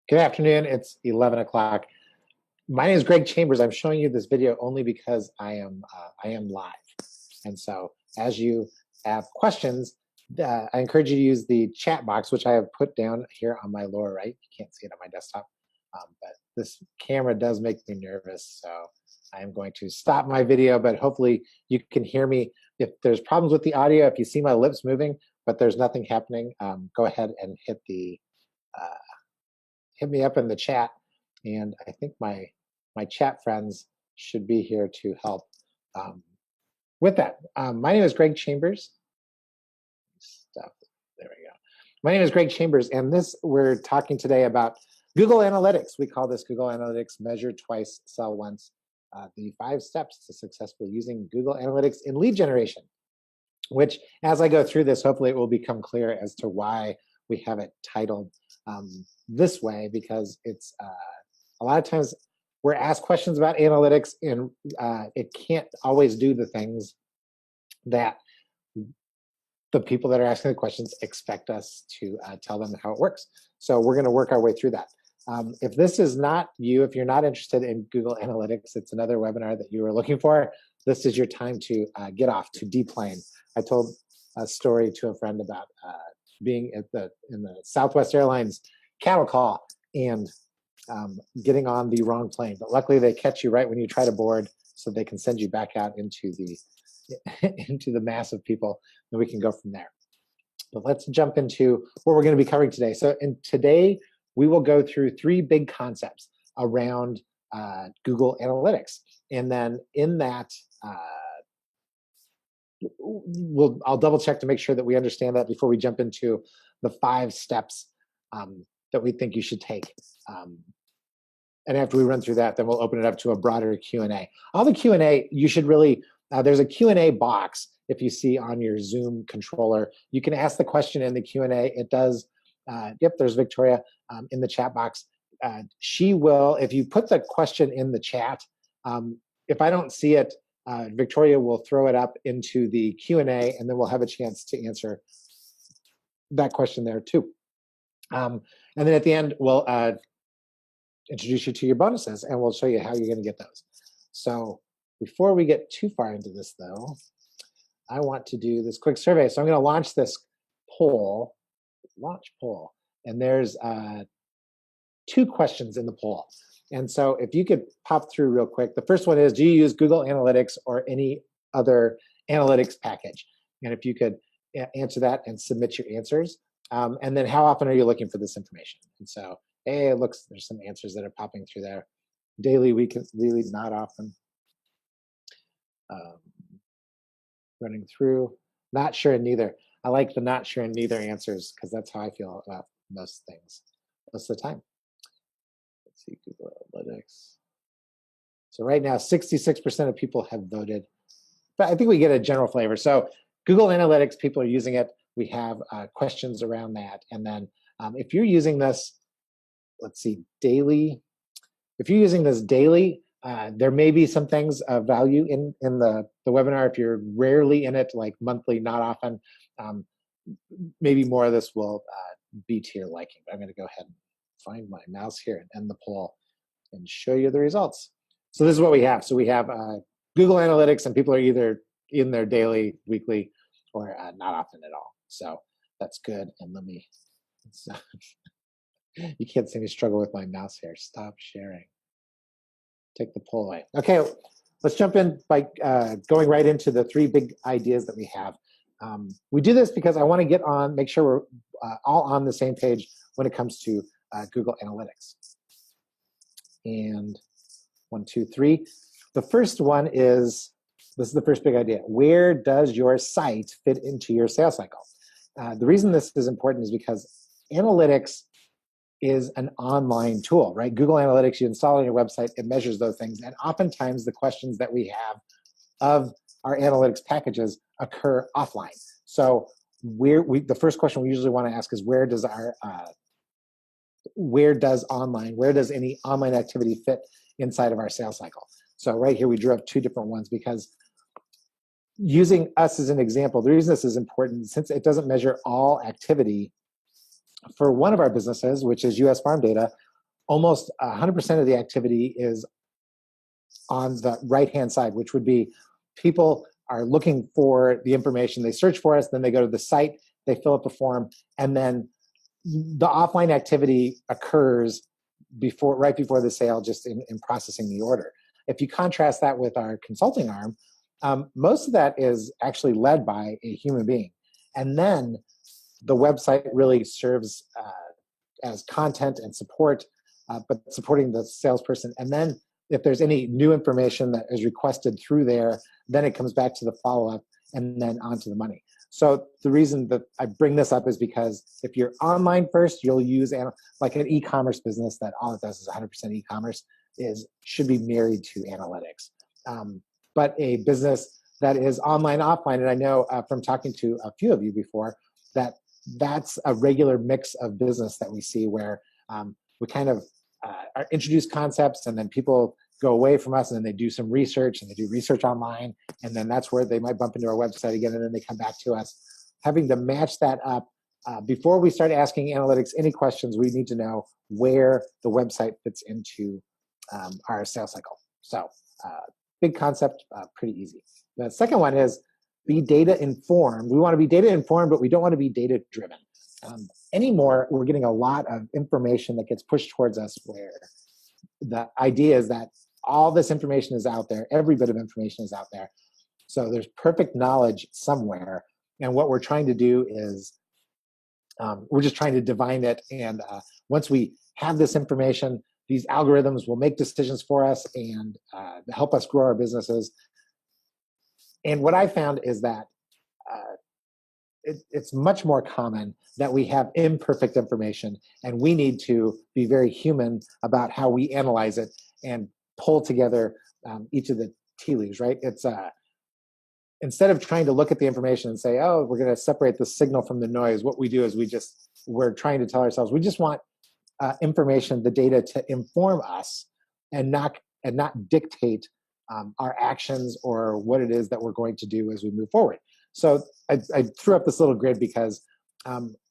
Good afternoon. It's 11 o'clock. My name is Greg Chambers. I'm showing you this video only because I am live. And so as you have questions, I encourage you to use the chat box, which I have put down here on my lower right. You can't see it on my desktop, but this camera does make me nervous. So I am going to stop my video, but hopefully you can hear me. If there's problems with the audio, if you see my lips moving, but there's nothing happening, go ahead and hit me up in the chat, and I think my chat friends should be here to help with that. My name is Greg Chambers. There we go. My name is Greg Chambers, and we're talking today about Google Analytics. We call this Google Analytics Measure Twice, Sell Once, the 5 steps to successfully using Google Analytics in lead generation, which as I go through this, hopefully it will become clear as to why we have it titled this way, because it's a lot of times we're asked questions about analytics and it can't always do the things that the people that are asking the questions expect us to tell them how it works. So we're going to work our way through that. If this is not you, if you're not interested in Google Analytics, it's another webinar that you were looking for, this is your time to get off, to deplane. I told a story to a friend about being in the Southwest Airlines cattle call and getting on the wrong plane. But luckily they catch you right when you try to board, so they can send you back out into the mass of people, and we can go from there. But let's jump into what we're going to be covering today. So today we will go through 3 big concepts around Google Analytics. And then in that, I'll double check to make sure that we understand that before we jump into the 5 steps that we think you should take. And after we run through that, then we'll open it up to a broader Q&A. All the Q&A, you should really, there's a Q&A box if you see on your Zoom controller. You can ask the question in the Q&A. It does, yep, there's Victoria in the chat box. She will, if you put the question in the chat, if I don't see it, Victoria will throw it up into the Q&A, and then we'll have a chance to answer that question there too. And then at the end, we'll introduce you to your bonuses, and we'll show you how you're going to get those. So before we get too far into this, though, I want to do this quick survey. So I'm going to launch this poll, and there's 2 questions in the poll. And so if you could pop through real quick. The first one is, do you use Google Analytics or any other analytics package? And if you could answer that and submit your answers. And then how often are you looking for this information? And so, hey, it looks, there's some answers that are popping through there. Daily, weekly, not often. Running through, not sure and neither. I like the not sure and neither answers, because that's how I feel about most things, most of the time. Let's see, Google Analytics. So right now, 66% of people have voted, but I think we get a general flavor. So Google Analytics, people are using it. We have questions around that. And then if you're using this, let's see, daily, if you're using this daily, there may be some things of value in the webinar. If you're rarely in it, like monthly, not often, maybe more of this will be to your liking. But I'm going to go ahead and find my mouse here and end the poll and show you the results. So this is what we have. So we have Google Analytics, and people are either in their daily, weekly, or not often at all. So that's good. And let me, you can't see me struggle with my mouse here. Stop sharing. Take the poll away. Okay, let's jump in by going right into the 3 big ideas that we have. We do this because I want to get on, make sure we're all on the same page when it comes to Google Analytics. And 1, 2, 3. The first one is, this is the first big idea. Where does your site fit into your sales cycle? The reason this is important is because analytics is an online tool, right? Google Analytics, you install it on your website, it measures those things. And oftentimes the questions that we have of our analytics packages occur offline. So the first question we usually want to ask is, where does any online activity fit inside of our sales cycle? So right here, we drew up 2 different ones, because using us as an example, the reason this is important, since it doesn't measure all activity for one of our businesses, which is US Farm Data, almost 100% of the activity is on the right-hand side, which would be people are looking for the information, they search for us, then they go to the site, they fill up the form, and then the offline activity occurs right before the sale, just in processing the order. If you contrast that with our consulting arm, most of that is actually led by a human being. And then the website really serves as content and support, but supporting the salesperson. And then if there's any new information that is requested through there, then it comes back to the follow-up and then onto the money. So the reason that I bring this up is because if you're online first, you'll use like an e-commerce business that all it does is 100% e-commerce should be married to analytics. But a business that is online, offline, and I know from talking to a few of you before that that's a regular mix of business that we see where we kind of introduce concepts and then people go away from us and then they do some research and they do research online, and then that's where they might bump into our website again, and then they come back to us. Having to match that up before we start asking analytics any questions, we need to know where the website fits into our sales cycle. So big concept, pretty easy. The second one is be data informed. We want to be data informed, but we don't want to be data driven. Anymore, we're getting a lot of information that gets pushed towards us where the idea is that all this information is out there, every bit of information is out there. So there's perfect knowledge somewhere. And what we're trying to do is we're just trying to divine it. And once we have this information, these algorithms will make decisions for us and help us grow our businesses. And what I found is that it's much more common that we have imperfect information, and we need to be very human about how we analyze it and pull together each of the tea leaves, right? It's instead of trying to look at the information and say, oh, we're going to separate the signal from the noise, what we do is we're trying to tell ourselves, we just want information, the data to inform us and not dictate our actions or what it is that we're going to do as we move forward. So I threw up this little grid because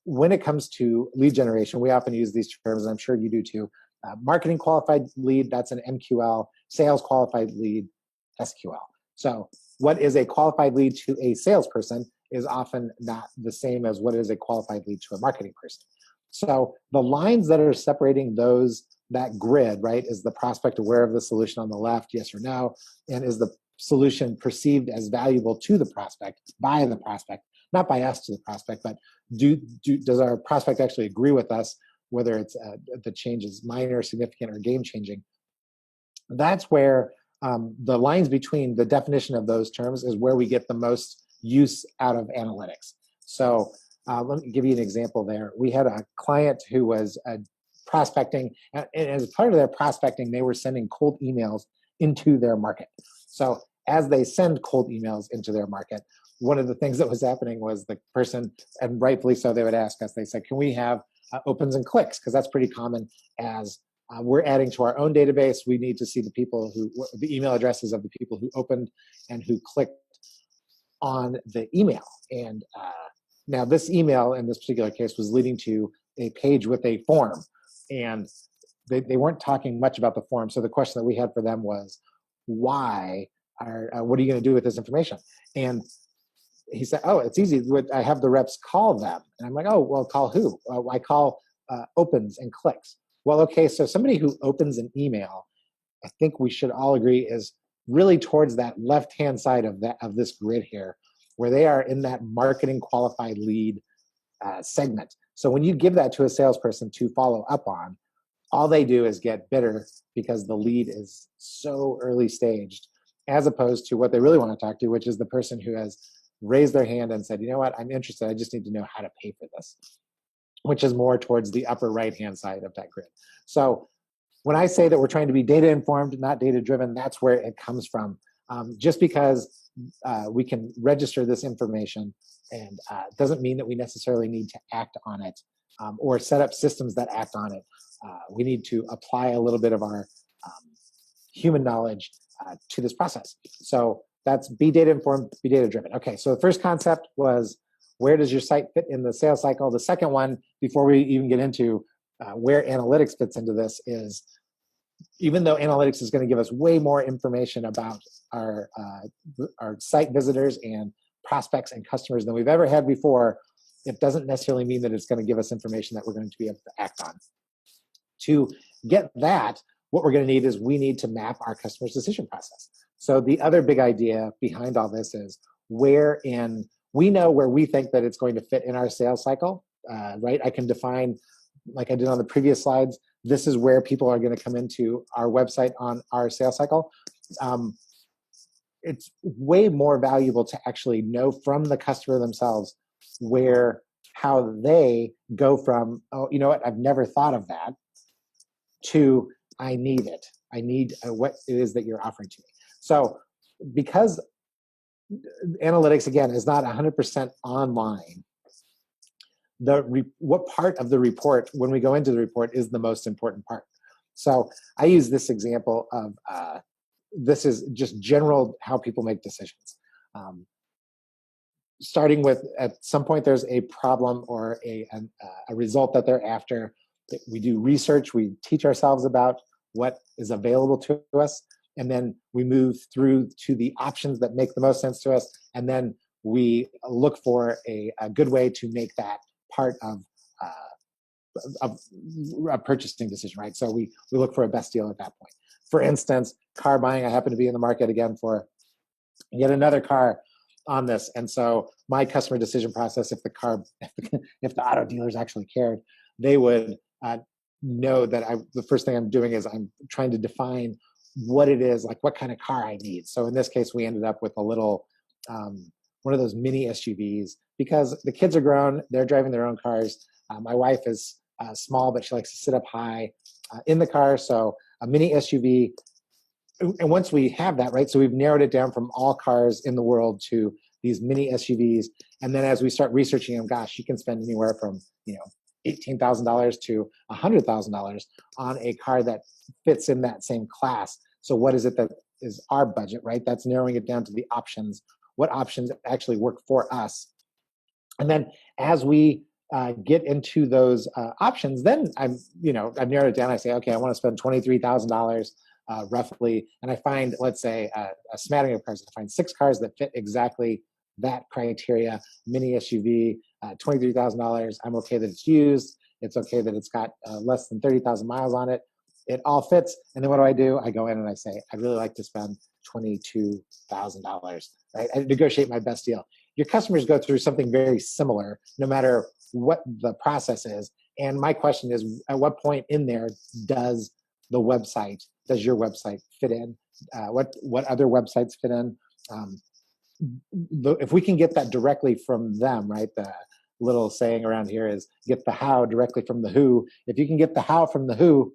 when it comes to lead generation, we often use these terms, and I'm sure you do too. Marketing qualified lead, that's an MQL. Sales qualified lead, SQL. So what is a qualified lead to a salesperson is often not the same as what is a qualified lead to a marketing person. So the lines that are separating that grid, right, is the prospect aware of the solution on the left, yes or no, and is the solution perceived as valuable to the prospect by the prospect, not by us to the prospect, but does our prospect actually agree with us, whether it's the change is minor, significant, or game changing? That's where the lines between the definition of those terms is where we get the most use out of analytics. So let me give you an example there. We had a client who was prospecting, and as part of their prospecting, they were sending cold emails into their market. So as they send cold emails into their market, one of the things that was happening was the person, and rightfully so, they would ask us, they said, can we have opens and clicks? Because that's pretty common. As we're adding to our own database, we need to see the email addresses of the people who opened and who clicked on the email. And now this email in this particular case was leading to a page with a form, and they weren't talking much about the form. So the question that we had for them was, what are you going to do with this information? And he said, oh, it's easy. I have the reps call them. And I'm like, oh, well, call who? I call opens and clicks. Well, okay, so somebody who opens an email, I think we should all agree is really towards that left-hand side of this grid here, where they are in that marketing qualified lead segment. So when you give that to a salesperson to follow up on, all they do is get bitter because the lead is so early staged, as opposed to what they really want to talk to, which is the person who has raised their hand and said, you know what, I'm interested, I just need to know how to pay for this, which is more towards the upper right-hand side of that grid. So when I say that we're trying to be data informed, not data driven, that's where it comes from. Just because we can register this information and doesn't mean that we necessarily need to act on it or set up systems that act on it. We need to apply a little bit of our human knowledge to this process. So that's be data informed, be data driven. Okay, so the first concept was, where does your site fit in the sales cycle? The second one, before we even get into where analytics fits into this is, even though analytics is going to give us way more information about our site visitors and prospects and customers than we've ever had before, it doesn't necessarily mean that it's going to give us information that we're going to be able to act on. To get that, what we're going to need is we need to map our customer's decision process. So the other big idea behind all this is we know where we think that it's going to fit in our sales cycle, right? I can define, like I did on the previous slides, this is where people are going to come into our website on our sales cycle. It's way more valuable to actually know from the customer themselves how they go from, oh, you know what, I've never thought of that, to I need it. I need what it is that you're offering to me. So because analytics, again, is not 100% online, what part of the report, when we go into the report, is the most important part. So I use this example of, this is just general how people make decisions. Starting with, at some point there's a problem or a result that they're after. We do research, we teach ourselves about what is available to us, and then we move through to the options that make the most sense to us, and then we look for a good way to make that part of a purchasing decision, right? So we look for a best deal at that point. For instance, car buying, I happen to be in the market again for yet another car on this. And so my customer decision process, if the auto dealers actually cared, they would know that the first thing I'm doing is I'm trying to define what it is, like what kind of car I need. So in this case, we ended up with a little, one of those mini SUVs, because the kids are grown, they're driving their own cars. My wife is small, but she likes to sit up high in the car. So a mini SUV. And once we have that, right, so we've narrowed it down from all cars in the world to these mini SUVs. And then as we start researching them, gosh, you can spend anywhere from, $18,000 to $100,000 on a car that fits in that same class. So what is it that is our budget, right? That's narrowing it down to the options. What options actually work for us? And then as we get into those options, then I've narrowed it down. I say, okay, I want to spend $23,000 roughly, and I find, let's say, a smattering of cars. I find 6 cars that fit exactly that criteria. Mini SUV, $23,000. I'm okay that it's used. It's okay that it's got less than 30,000 miles on it. It all fits. And then what do? I go in and I say, I'd really like to spend $22,000. Right? I negotiate my best deal. Your customers go through something very similar, no matter what the process is. And my question is, at what point in there does your website fit in? What other websites fit in? If we can get that directly from them, right? The little saying around here is get the how directly from the who. If you can get the how from the who,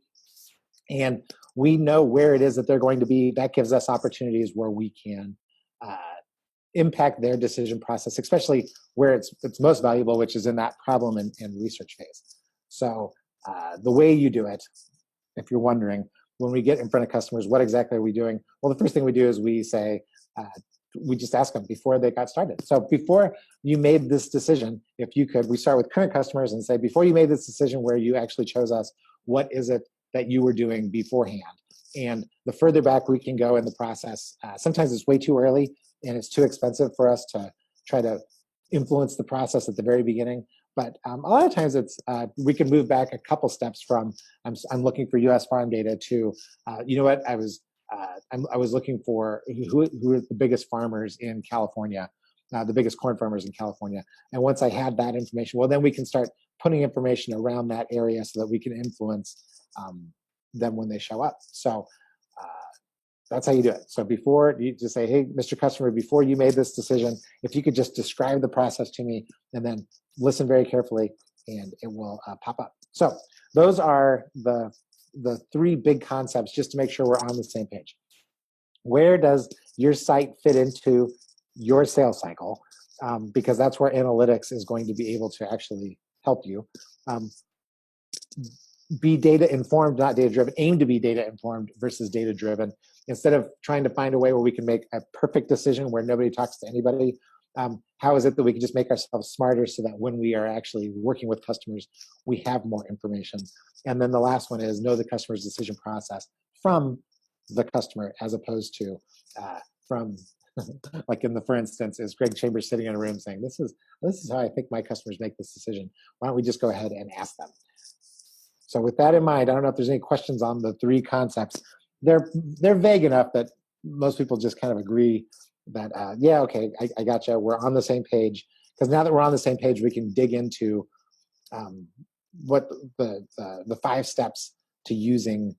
and we know where it is that they're going to be, that gives us opportunities where we can impact their decision process, especially where it's most valuable, which is in that problem and research phase. So the way you do it, if you're wondering, when we get in front of customers, what exactly are we doing? Well, the first thing we do is we say, we just ask them before they got started. So before you made this decision, if you could, we start with current customers and say, before you made this decision where you actually chose us, what is it that you were doing beforehand? And the further back we can go in the process, sometimes it's way too early and it's too expensive for us to try to influence the process at the very beginning. But a lot of times we can move back a couple steps from I'm looking for U.S. farm data to you know what, I was looking for who are the biggest farmers in California, the biggest corn farmers in California. And once I had that information, well, then we can start putting information around that area so that we can influence them when they show up. So that's how you do it. So before you just say, hey, Mr. Customer, before you made this decision, if you could just describe the process to me and then listen very carefully and it will pop up. So those are the 3 big concepts just to make sure we're on the same page. Where does your site fit into your sales cycle? Because that's where analytics is going to be able to actually help you. Be data informed, not data driven. Aim to be data informed versus data driven. Instead of trying to find a way where we can make a perfect decision where nobody talks to anybody, How is it that we can just make ourselves smarter so that when we are actually working with customers, we have more information? And then the last one is know the customer's decision process from the customer, as opposed to from, like in the, for instance, is Greg Chambers sitting in a room saying, this is how I think my customers make this decision. Why don't we just go ahead and ask them? So with that in mind, I don't know if there's any questions on the three concepts. They're vague enough that most people just kind of agree that, yeah, okay, I gotcha. We're on the same page. Because now that we're on the same page, we can dig into what the 5 steps to using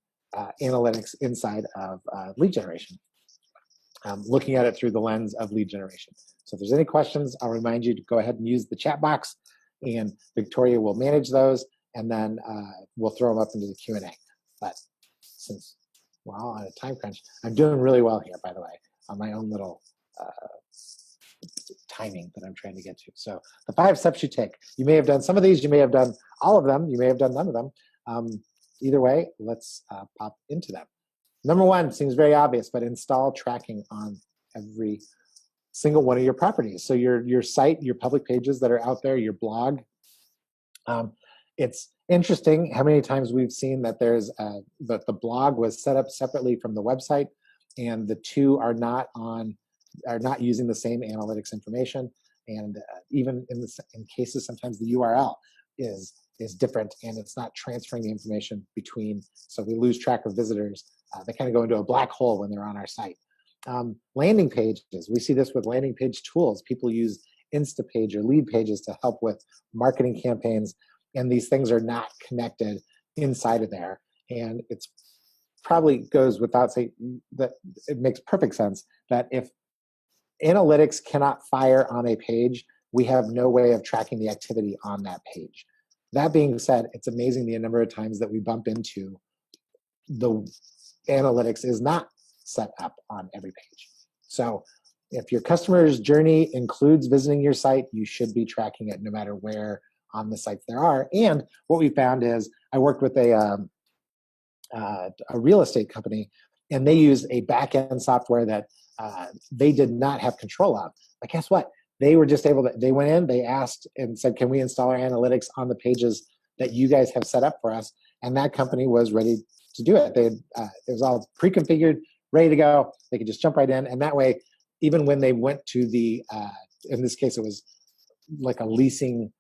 analytics inside of lead generation, looking at it through the lens of lead generation. So if there's any questions, I'll remind you to go ahead and use the chat box, and Victoria will manage those, and then we'll throw them up into the Q&A. But since we're all on a time crunch, I'm doing really well here, by the way, on my own little timing that I'm trying to get to. So the 5 steps you take. You may have done some of these, you may have done all of them, you may have done none of them. Either way, let's pop into them. Number 1 seems very obvious, but install tracking on every single one of your properties. So your site, your public pages that are out there, your blog. It's interesting how many times we've seen that there's that the blog was set up separately from the website, and the two are not using the same analytics information. And even in cases, sometimes the URL is different, and it's not transferring the information between. So we lose track of visitors. They kind of go into a black hole when they're on our site. Landing pages, we see this with landing page tools. People use Instapage or Lead Pages to help with marketing campaigns, and these things are not connected inside of there. And it's probably goes without saying that it makes perfect sense that if analytics cannot fire on a page, we have no way of tracking the activity on that page. That being said, it's amazing the number of times that we bump into the analytics is not set up on every page. So if your customer's journey includes visiting your site, you should be tracking it no matter where on the sites there are. And what we found is, I worked with a real estate company, and they used a back-end software that they did not have control of. But guess what? They were just able to, they went in, they asked and said, can we install our analytics on the pages that you guys have set up for us? And that company was ready to do it. It was all pre-configured, ready to go. They could just jump right in. And that way, even when they went to the, in this case, it was like a leasing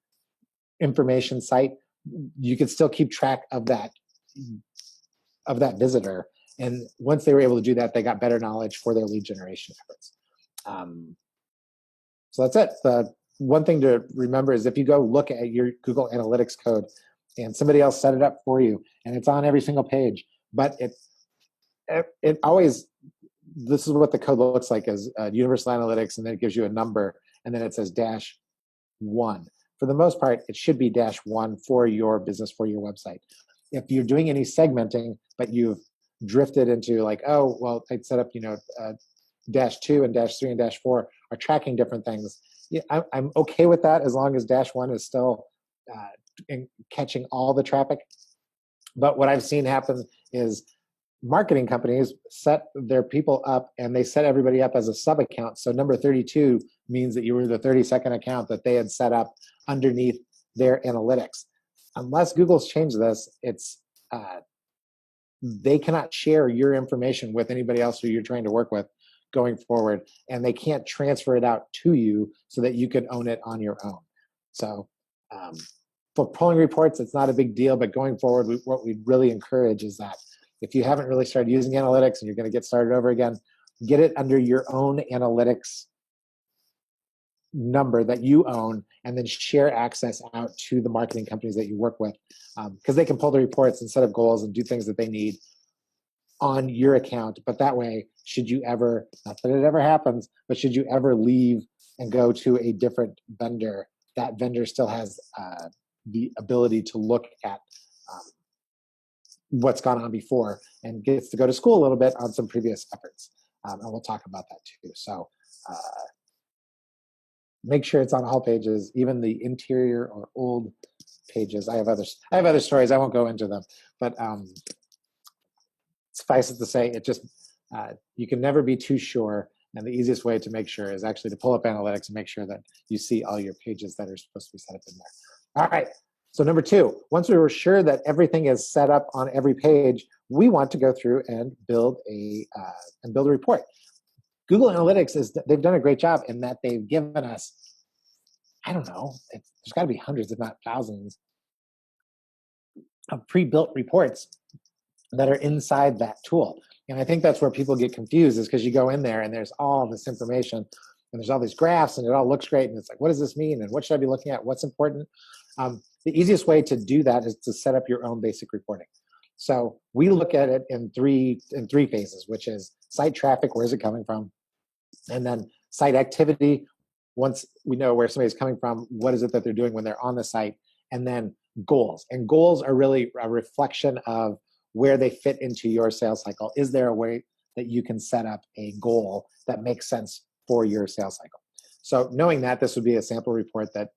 information site, you could still keep track of that visitor. And once they were able to do that, they got better knowledge for their lead generation efforts. So that's it. The one thing to remember is if you go look at your Google Analytics code and somebody else set it up for you, and it's on every single page, but it always, this is what the code looks like as Universal Analytics, and then it gives you a number, and then it says -1. For the most part, it should be -1 for your business, for your website. If you're doing any segmenting, but you've drifted into like, oh, well, I'd set up, -2 and -3 and -4 are tracking different things. Yeah, I'm okay with that as long as -1 is still catching all the traffic. But what I've seen happen is marketing companies set their people up, and they set everybody up as a sub account. So number 32 means that you were the 32nd account that they had set up underneath their analytics. Unless Google's changed this, it's they cannot share your information with anybody else who you're trying to work with going forward, and they can't transfer it out to you so that you can own it on your own. So for pulling reports, it's not a big deal, but going forward, what we really encourage is that if you haven't really started using analytics and you're going to get started over again, get it under your own analytics number that you own, and then share access out to the marketing companies that you work with, because they can pull the reports and set up goals and do things that they need on your account. But that way, should you ever, not that it ever happens, but should you ever leave and go to a different vendor, that vendor still has the ability to look at what's gone on before and gets to go to school a little bit on some previous efforts. And we'll talk about that too. So make sure it's on all pages, even the interior or old pages. I have other stories. I won't go into them, but suffice it to say, it just you can never be too sure And the easiest way to make sure is actually to pull up analytics and make sure that you see all your pages that are supposed to be set up in there. All right. So number two, once we were sure that everything is set up on every page, we want to go through and build a report. Google Analytics they've done a great job in that they've given us, I don't know, there's got to be hundreds, if not thousands, of pre-built reports that are inside that tool. And I think that's where people get confused, is because you go in there and there's all this information and there's all these graphs and it all looks great. And it's like, what does this mean? And what should I be looking at? What's important? The easiest way to do that is to set up your own basic reporting. So we look at it in three phases, which is site traffic, where's it coming from? And then site activity, once we know where somebody's coming from, what is it that they're doing when they're on the site? And then goals. And goals are really a reflection of where they fit into your sales cycle. Is there a way that you can set up a goal that makes sense for your sales cycle? So knowing that, this would be a sample report that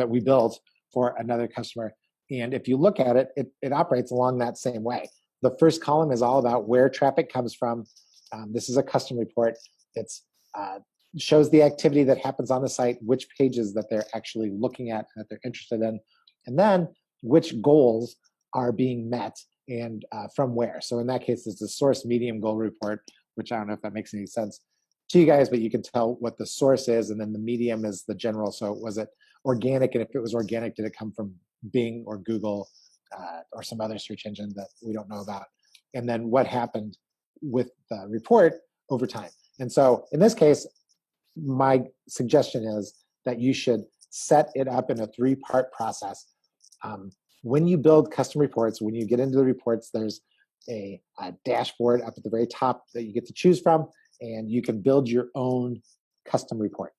we built for another customer. And if you look at it, it operates along that same way. The first column is all about where traffic comes from. This is a custom report. It shows the activity that happens on the site, which pages that they're actually looking at, that they're interested in, and then which goals are being met and from where. So in that case, it's the source medium goal report, which I don't know if that makes any sense to you guys, but you can tell what the source is, and then the medium is the general. So was it organic? And if it was organic, did it come from Bing or Google or some other search engine that we don't know about? And then what happened with the report over time? And so in this case, my suggestion is that you should set it up in a 3-part process. When you build custom reports, when you get into the reports, there's a dashboard up at the very top that you get to choose from, and you can build your own custom report.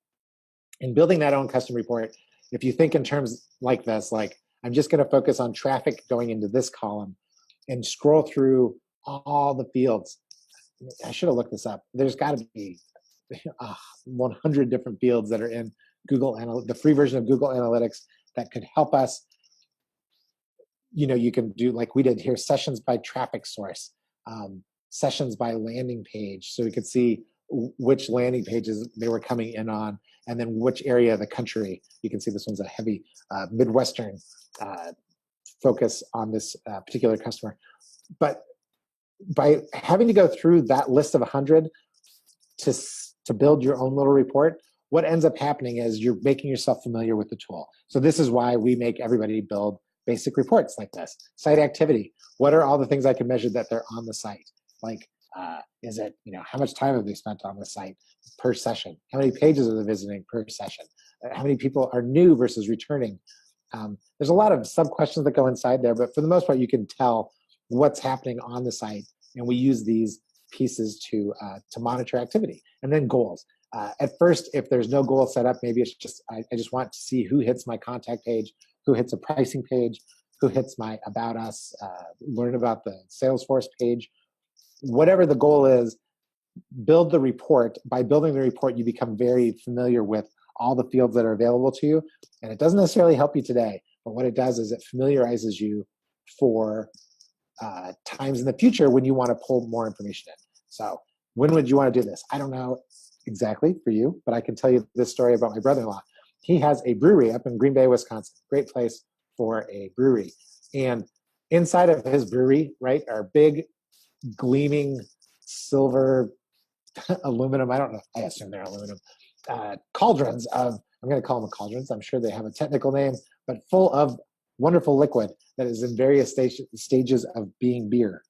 In building that own custom report, if you think in terms like this, like I'm just going to focus on traffic going into this column and scroll through all the fields. I should have looked this up. There's got to be 100 different fields that are in the free version of Google Analytics that could help us. You can do like we did here, sessions by traffic source, sessions by landing page. So we could see which landing pages they were coming in on, and then which area of the country. You can see this one's a heavy Midwestern focus on this particular customer. But by having to go through that list of 100 to build your own little report, what ends up happening is you're making yourself familiar with the tool. So this is why we make everybody build basic reports like this. Site activity. What are all the things I can measure that they're on the site? Like, is it, how much time have they spent on the site per session? How many pages are they visiting per session? How many people are new versus returning? There's a lot of sub-questions that go inside there, but for the most part, you can tell what's happening on the site. And we use these pieces to monitor activity. And then goals. At first, if there's no goal set up, maybe it's just, I just want to see who hits my contact page, who hits a pricing page, who hits my About Us, learn about the Salesforce page. Whatever the goal is, build the report. By building the report, you become very familiar with all the fields that are available to you. And it doesn't necessarily help you today, but what it does is it familiarizes you for times in the future when you want to pull more information in. So when would you want to do this? I don't know exactly for you, but I can tell you this story about my brother-in-law. He has a brewery up in Green Bay, Wisconsin. Great place for a brewery. And inside of his brewery, right, are big, gleaming silver, aluminum, I don't know, I assume they're aluminum, cauldrons of, I'm going to call them cauldrons. I'm sure they have a technical name, but full of wonderful liquid that is in various stages of being beer.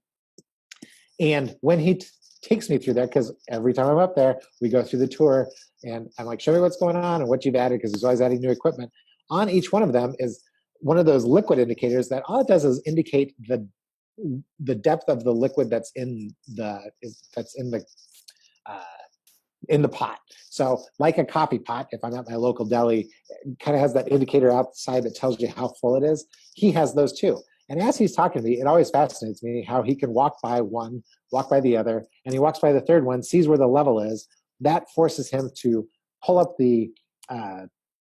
And when he takes me through there, because every time I'm up there, we go through the tour, and I'm like, show me what's going on and what you've added, because he's always adding new equipment. On each one of them is one of those liquid indicators that all it does is indicate the depth of the liquid that's in the pot. So like a coffee pot, if I'm at my local deli, it kind of has that indicator outside that tells you how full it is. He has those too. And as he's talking to me, it always fascinates me how he can walk by one, walk by the other, and he walks by the third one, sees where the level is. That forces him to pull up the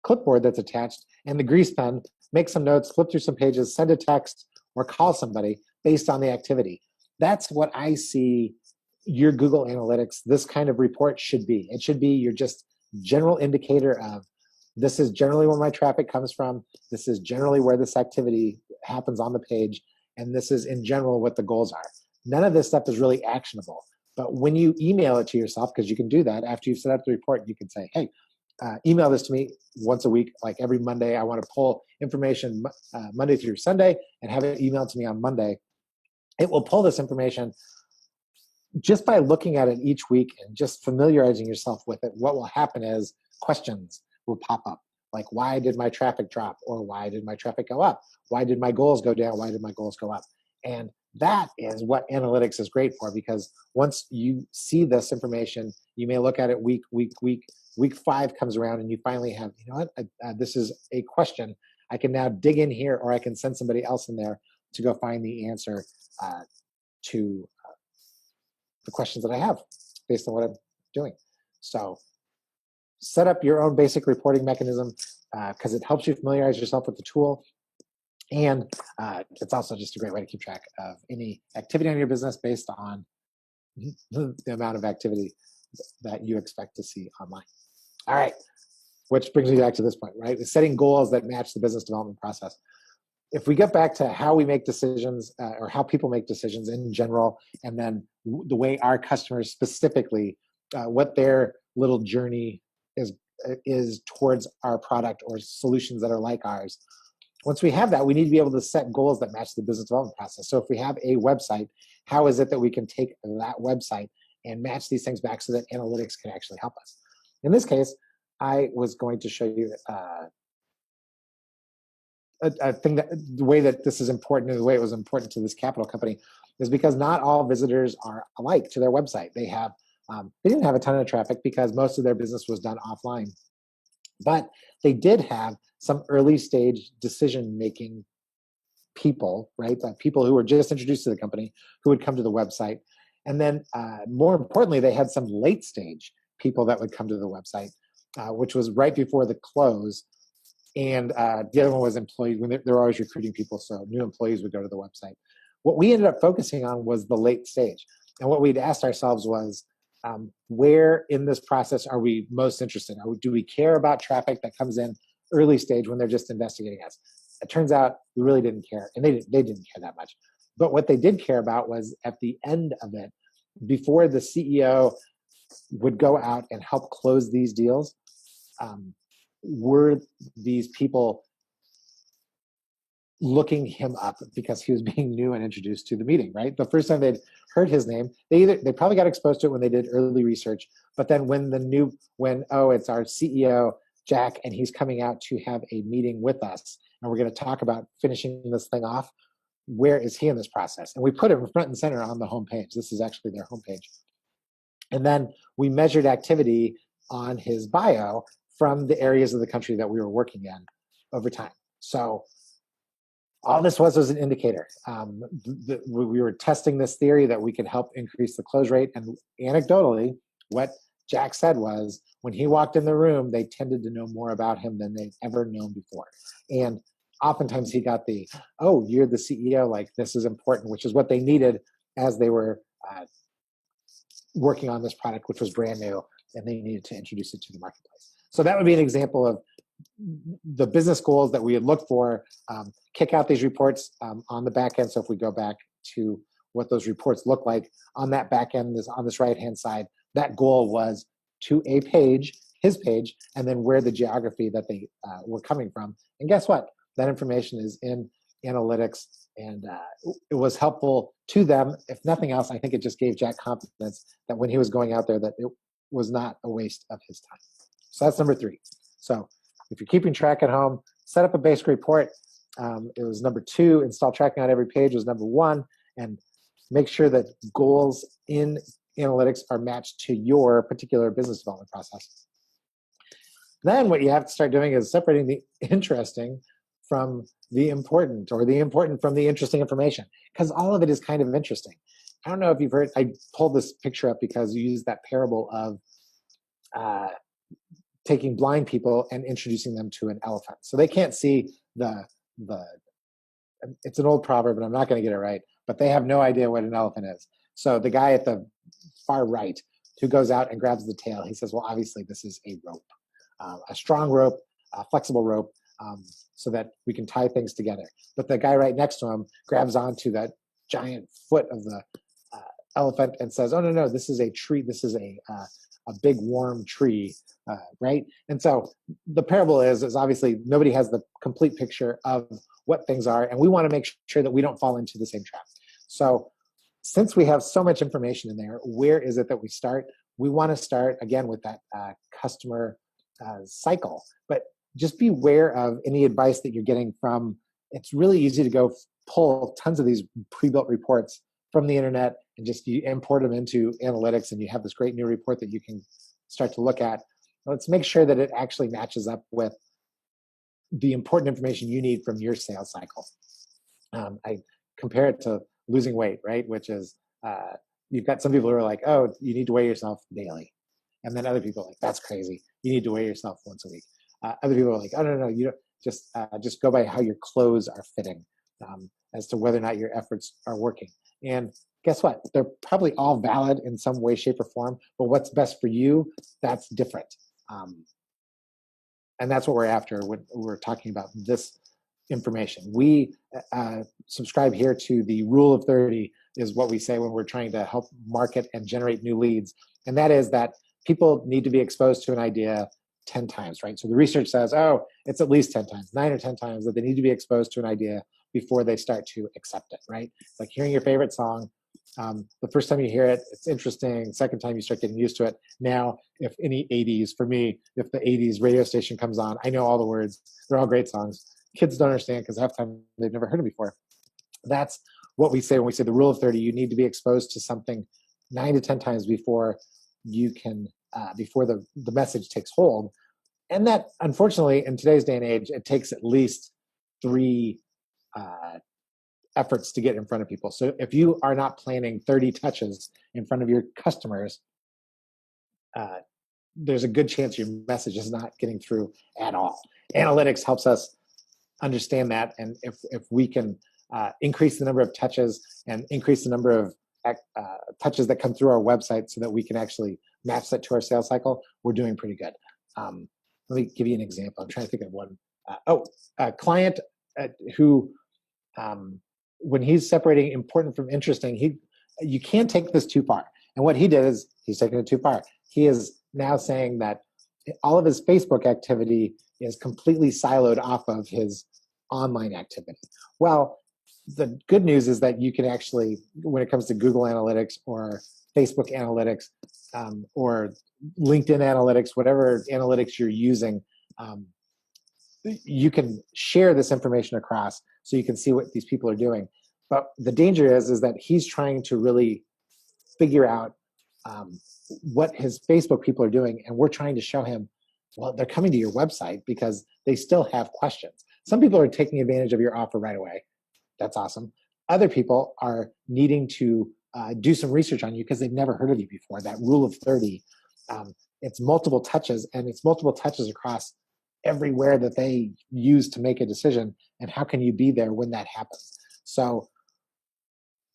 clipboard that's attached and the grease pen, make some notes, flip through some pages, send a text, or call somebody based on the activity. That's what I see your Google Analytics, this kind of report should be. It should be your just general indicator of, this is generally where my traffic comes from, this is generally where this activity happens on the page, and this is in general what the goals are. None of this stuff is really actionable. But when you email it to yourself, because you can do that after you've set up the report, you can say, hey, email this to me once a week, like every Monday. I want to pull information Monday through Sunday and have it emailed to me on Monday. It will pull this information just by looking at it each week and just familiarizing yourself with it. What will happen is questions will pop up, like, why did my traffic drop? Or why did my traffic go up? Why did my goals go down? Why did my goals go up? And that is what analytics is great for, because once you see this information, you may look at it week 5 comes around and you finally have, you know what, this is a question. I can now dig in here, or I can send somebody else in there to go find the answer to the questions that I have based on what I'm doing. So set up your own basic reporting mechanism, because it helps you familiarize yourself with the tool. And it's also just a great way to keep track of any activity on your business based on the amount of activity that you expect to see online. All right, which brings me back to this point, right? Setting goals that match the business development process. If we get back to how we make decisions, or how people make decisions in general, and then the way our customers specifically, what their little journey is towards our product or solutions that are like ours. Once we have that, we need to be able to set goals that match the business development process. So if we have a website, how is it that we can take that website and match these things back so that analytics can actually help us? In this case, I was going to show you a thing that the way that this is important, and the way it was important to this capital company, is because not all visitors are alike to their website. They have they didn't have a ton of traffic because most of their business was done offline, but they did have some early stage decision making people, right? People who were just introduced to the company who would come to the website, and then more importantly, they had some late stage people that would come to the website, which was right before the close. And the other one was employees. When they're always recruiting people, so new employees would go to the website. What we ended up focusing on was the late stage. And what we'd asked ourselves was, where in this process are we most interested? Do we care about traffic that comes in early stage when they're just investigating us? It turns out we really didn't care, and they didn't care that much. But what they did care about was at the end of it, before the CEO would go out and help close these deals, were these people looking him up because he was being new and introduced to the meeting, right? The first time they'd heard his name, they probably got exposed to it when they did early research, but then when it's our CEO, Jack, and he's coming out to have a meeting with us, and we're going to talk about finishing this thing off, where is he in this process? And we put him front and center on the homepage. This is actually their homepage. And then we measured activity on his bio from the areas of the country that we were working in over time. So all this was an indicator. We were testing this theory that we could help increase the close rate. And anecdotally, what Jack said was, when he walked in the room, they tended to know more about him than they'd ever known before. And oftentimes he got the, oh, you're the CEO, like this is important, which is what they needed as they were working on this product, which was brand new, and they needed to introduce it to the marketplace. So that would be an example of the business goals that we had looked for, kick out these reports on the back end. So if we go back to what those reports look like on that back end, on this right-hand side, that goal was to a page, his page, and then where the geography that they were coming from. And guess what? That information is in analytics, and it was helpful to them. If nothing else, I think it just gave Jack confidence that when he was going out there, that it was not a waste of his time. So that's number 3. So if you're keeping track at home, set up a basic report. It was number 2. Install tracking on every page was number 1. And make sure that goals in analytics are matched to your particular business development process. Then what you have to start doing is separating the interesting from the important, or the important from the interesting information, because all of it is kind of interesting. I don't know if you've heard, I pulled this picture up because you used that parable of taking blind people and introducing them to an elephant. So they can't see it's an old proverb, and I'm not going to get it right, but they have no idea what an elephant is. So the guy at the far right, who goes out and grabs the tail. He says, well, obviously this is a rope, a strong rope, a flexible rope, so that we can tie things together. But the guy right next to him grabs onto that giant foot of the elephant and says, oh, no, this is a tree. This is a big warm tree, right? And so the parable is obviously nobody has the complete picture of what things are, and we want to make sure that we don't fall into the same trap. So since we have so much information in there, where is it that we start? We want to start, again, with that customer cycle. But just be aware of any advice that you're getting from, it's really easy to go pull tons of these pre-built reports from the internet and just you import them into analytics, and you have this great new report that you can start to look at. Let's make sure that it actually matches up with the important information you need from your sales cycle. I compare it to losing weight, right? Which is, you've got some people who are like, oh, you need to weigh yourself daily. And then other people are like, that's crazy. You need to weigh yourself once a week. Other people are like, oh, no, you don't, just go by how your clothes are fitting, as to whether or not your efforts are working. And guess what? They're probably all valid in some way, shape, or form, but what's best for you, that's different. And that's what we're after when we're talking about this information. We subscribe here to the rule of 30 is what we say when we're trying to help market and generate new leads. And that is that people need to be exposed to an idea 10 times, right? So the research says, oh, it's at least 10 times, 9 or 10 times that they need to be exposed to an idea before they start to accept it, right? It's like hearing your favorite song. The first time you hear it, it's interesting. Second time you start getting used to it. Now, if any 80s, for me, if the 80s radio station comes on, I know all the words. They're all great songs. Kids don't understand because half the time they've never heard them before. That's what we say when we say the rule of 30. You need to be exposed to something 9 to 10 times before you can, before the message takes hold. And that, unfortunately, in today's day and age, it takes at least 3 efforts to get in front of people. So if you are not planning 30 touches in front of your customers, there's a good chance your message is not getting through at all. Analytics helps us understand that, and if we can increase the number of touches and increase the number of touches that come through our website so that we can actually match that to our sales cycle, we're doing pretty good. Let me give you an example. I'm trying to think of one. A client who, when he's separating important from interesting, you can't take this too far. And what he did is he's taking it too far. He is now saying that all of his Facebook activity is completely siloed off of his online activity. Well, the good news is that you can actually, when it comes to Google Analytics or Facebook Analytics or LinkedIn Analytics, whatever analytics you're using, you can share this information across so you can see what these people are doing. But the danger is that he's trying to really figure out what his Facebook people are doing, and we're trying to show him, well, they're coming to your website because they still have questions. Some people are taking advantage of your offer right away. That's awesome. Other people are needing to do some research on you because they've never heard of you before. That rule of 30, it's multiple touches, and it's multiple touches across everywhere that they use to make a decision. And how can you be there when that happens? So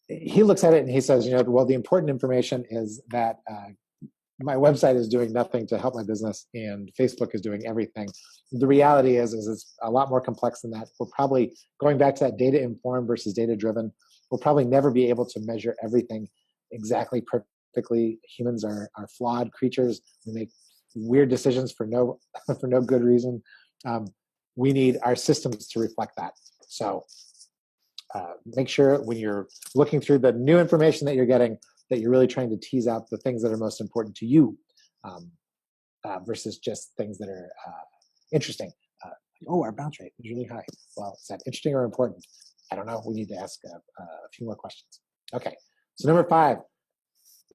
he looks at it and he says, well, the important information is that my website is doing nothing to help my business and Facebook is doing everything. The reality is it's a lot more complex than that. We're probably going back to that data informed versus data driven. We'll probably never be able to measure everything exactly perfectly. Humans are flawed creatures. We make weird decisions for no good reason. We need our systems to reflect that. So make sure when you're looking through the new information that you're getting, that you're really trying to tease out the things that are most important to you versus just things that are interesting. Oh, our bounce rate is really high. Well, is that interesting or important? I don't know. We need to ask a few more questions. Okay, so number 5,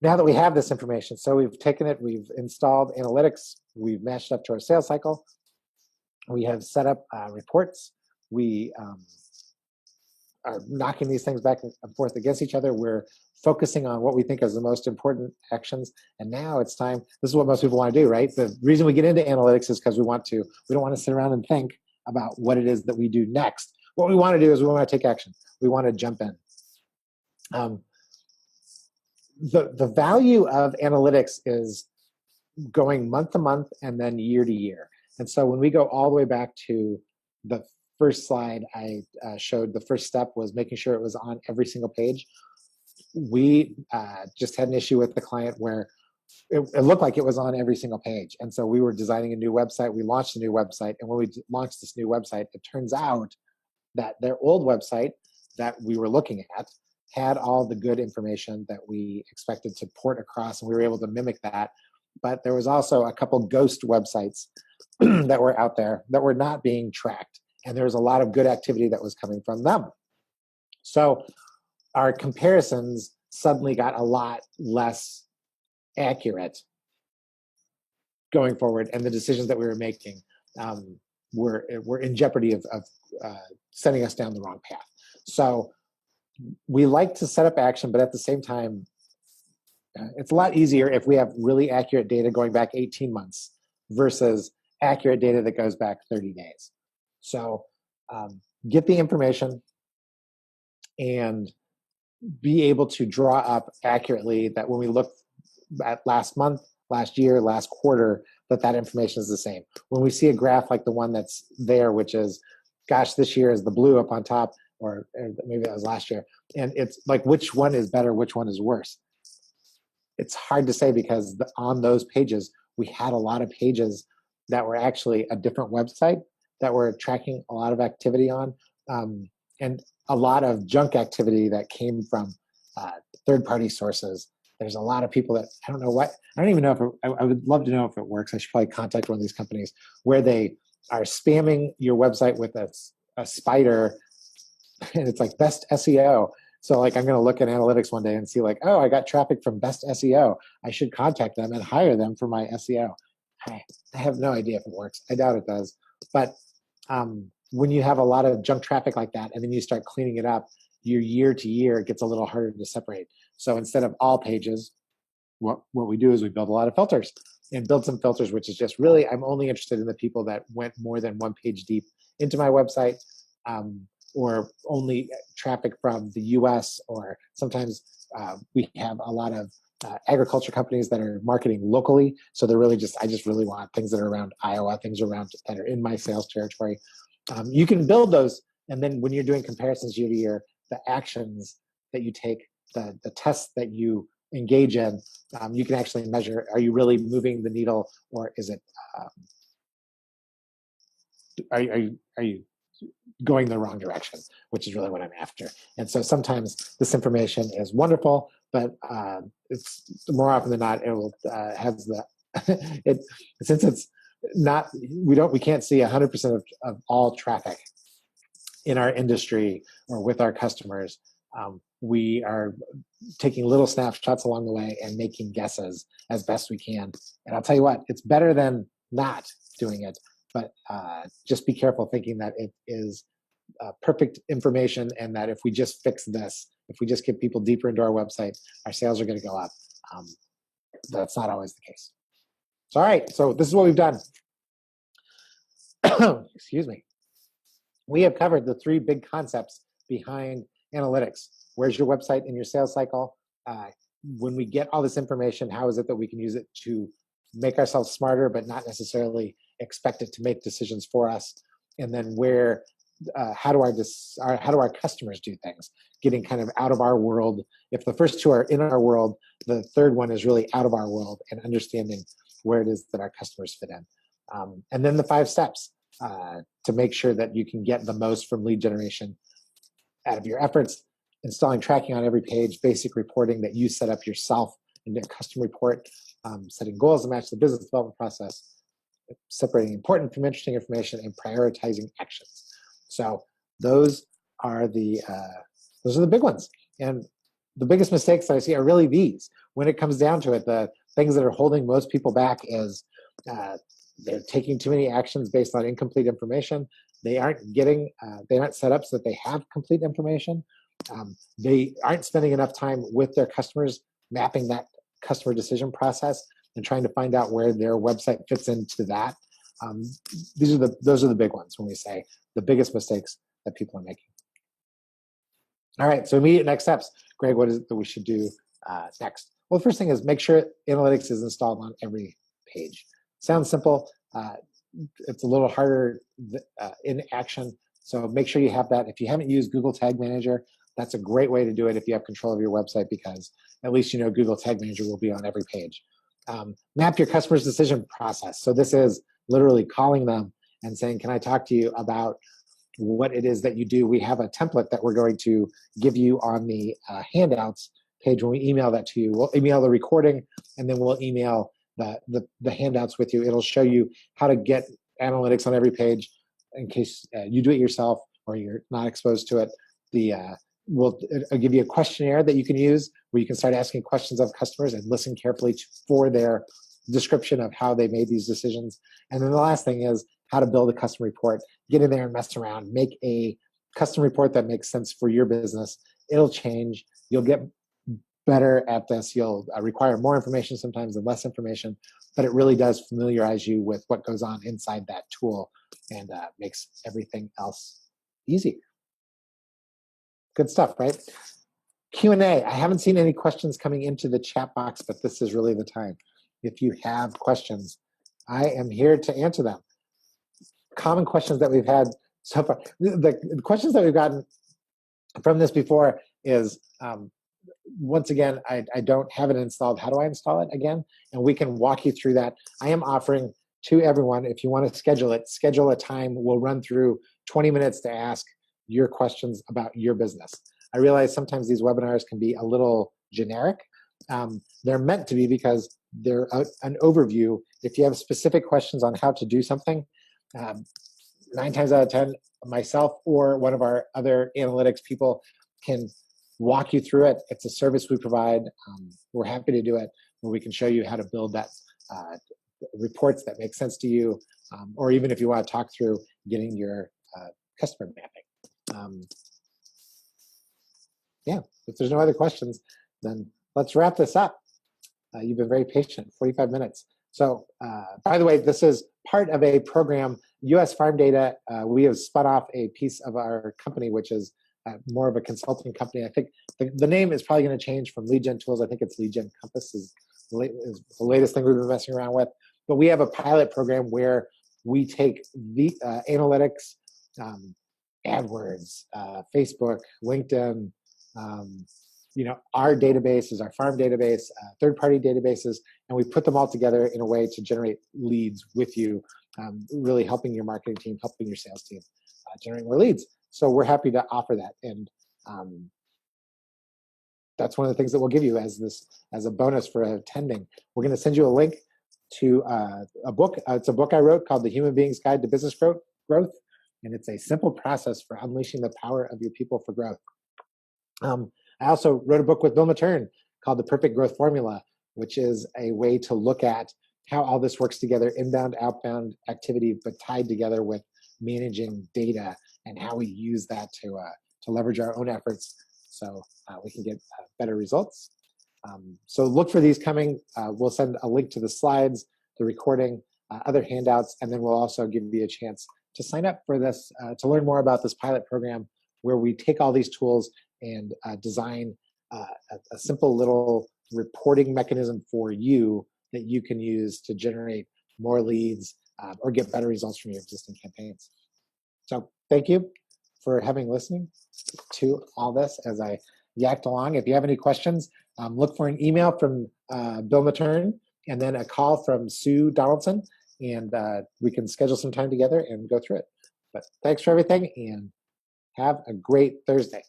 now that we have this information, so we've taken it, we've installed analytics, we've matched up to our sales cycle, we have set up reports, we are knocking these things back and forth against each other. We're focusing on what we think is the most important actions. And now it's time, this is what most people want to do, right? The reason we get into analytics is because we don't want to sit around and think about what it is that we do next. What we want to do is we want to take action. We want to jump in. the value of analytics is going month to month and then year to year. And so when we go all the way back to the first slide I showed, the first step was making sure it was on every single page. We just had an issue with the client where it looked like it was on every single page. And so we were designing a new website. We launched a new website. And when we launched this new website, it turns out that their old website that we were looking at had all the good information that we expected to port across, and we were able to mimic that. But there was also a couple ghost websites that were out there that were not being tracked. And there was a lot of good activity that was coming from them. So our comparisons suddenly got a lot less accurate going forward, and the decisions that we were making were in jeopardy of sending us down the wrong path. So we like to set up action, but at the same time, it's a lot easier if we have really accurate data going back 18 months versus accurate data that goes back 30 days. So get the information and be able to draw up accurately that when we look at last month, last year, last quarter, that information is the same. When we see a graph like the one that's there, which is, gosh, this year is the blue up on top, or maybe that was last year, and it's like, which one is better, which one is worse? It's hard to say because on those pages, we had a lot of pages that were actually a different website that were tracking a lot of activity on, and a lot of junk activity that came from third-party sources. There's a lot of people that, I don't even know if I would love to know if it works. I should probably contact one of these companies where they are spamming your website with a spider, and it's like best SEO. So like, I'm going to look at analytics one day and see like, oh, I got traffic from best SEO. I should contact them and hire them for my SEO. I have no idea if it works. I doubt it does. But when you have a lot of junk traffic like that, and then you start cleaning it up, your year to year, it gets a little harder to separate. So instead of all pages, what we do is we build a lot of filters and build some filters, which is just really, I'm only interested in the people that went more than one page deep into my website, or only traffic from the US, or sometimes we have a lot of agriculture companies that are marketing locally. So they're really I just really want things that are around Iowa, things around that are in my sales territory. You can build those. And then when you're doing comparisons year to year, the actions that you take, the tests that you engage in, you can actually measure, are you really moving the needle, or is it, are you going the wrong direction, which is really what I'm after. And so sometimes this information is wonderful, but it's more often than not, it will has the, since it's not, we can't see 100% of all traffic in our industry or with our customers. We are taking little snapshots along the way and making guesses as best we can. And I'll tell you what, it's better than not doing it, but just be careful thinking that it is perfect information, and that if we just fix this, if we just get people deeper into our website, our sales are going to go up. That's not always the case. So, all right, so this is what we've done. Excuse me. We have covered the three big concepts behind analytics. Where's your website in your sales cycle? When we get all this information, how is it that we can use it to make ourselves smarter, but not necessarily expect it to make decisions for us? And then how do our customers do things? Getting kind of out of our world. If the first two are in our world, the third one is really out of our world, and understanding where it is that our customers fit in. And then the 5 steps to make sure that you can get the most from lead generation out of your efforts: installing tracking on every page, basic reporting that you set up yourself in a custom report, setting goals to match the business development process, separating important from interesting information, and prioritizing actions. So those are the big ones. And the biggest mistakes that I see are really these. When it comes down to it, the things that are holding most people back is they're taking too many actions based on incomplete information. They aren't set up so that they have complete information. They aren't spending enough time with their customers, mapping that customer decision process and trying to find out where their website fits into that. Those are the big ones when we say the biggest mistakes that people are making. All right, so immediate next steps. Greg, what is it that we should do next? Well, the first thing is make sure analytics is installed on every page. Sounds simple. It's a little harder in action. So make sure you have that. If you haven't used Google Tag Manager, that's a great way to do it if you have control of your website, because at least you know Google Tag Manager will be on every page. Map your customer's decision process. So this is literally calling them and saying, can I talk to you about what it is that you do? We have a template that we're going to give you on the handouts page when we email that to you. We'll email the recording, and then we'll email the handouts with you. It'll show you how to get analytics on every page in case you do it yourself or you're not exposed to it. We'll give you a questionnaire that you can use where you can start asking questions of customers and listen carefully for their description of how they made these decisions. And then the last thing is how to build a custom report. Get in there and mess around. Make a custom report that makes sense for your business. It'll change. You'll get better at this. You'll require more information sometimes and less information, but it really does familiarize you with what goes on inside that tool and makes everything else easy. Good stuff, right? Q&A. I haven't seen any questions coming into the chat box, but this is really the time. If you have questions, I am here to answer them. Common questions that we've had so far. The questions that we've gotten from this before is, once again, I don't have it installed. How do I install it again? And we can walk you through that. I am offering to everyone, if you want to schedule it, schedule a time. We'll run through 20 minutes to ask your questions about your business. I realize sometimes these webinars can be a little generic. They're meant to be because they're an overview. If you have specific questions on how to do something, 9 times out of 10, myself or one of our other analytics people can walk you through it. It's a service we provide. We're happy to do it, where we can show you how to build that reports that make sense to you, or even if you want to talk through getting your customer mapping. Yeah, if there's no other questions, then let's wrap this up. You've been very patient, 45 minutes. So, by the way, this is part of a program, US Farm Data. We have spun off a piece of our company, which is more of a consulting company. I think the name is probably going to change from Lead Gen Tools. I think it's Lead Gen Compass is the latest thing we've been messing around with. But we have a pilot program where we take the analytics, AdWords, Facebook, LinkedIn, our databases, our farm database, third-party databases, and we put them all together in a way to generate leads with you, really helping your marketing team, helping your sales team generate more leads. So we're happy to offer that, and that's one of the things that we'll give you as a bonus for attending. We're going to send you a link to a book. It's a book I wrote called The Human Being's Guide to Business Growth, and it's a simple process for unleashing the power of your people for growth. I also wrote a book with Bill Matern called The Perfect Growth Formula, which is a way to look at how all this works together, inbound, outbound activity, but tied together with managing data and how we use that to leverage our own efforts so we can get better results. So look for these coming. We'll send a link to the slides, the recording, other handouts, and then we'll also give you a chance to sign up for this, to learn more about this pilot program where we take all these tools and design a simple little reporting mechanism for you that you can use to generate more leads or get better results from your existing campaigns. So thank you for listening to all this as I yacked along. If you have any questions, look for an email from Bill Matern and then a call from Sue Donaldson, and we can schedule some time together and go through it. But thanks for everything, and have a great Thursday.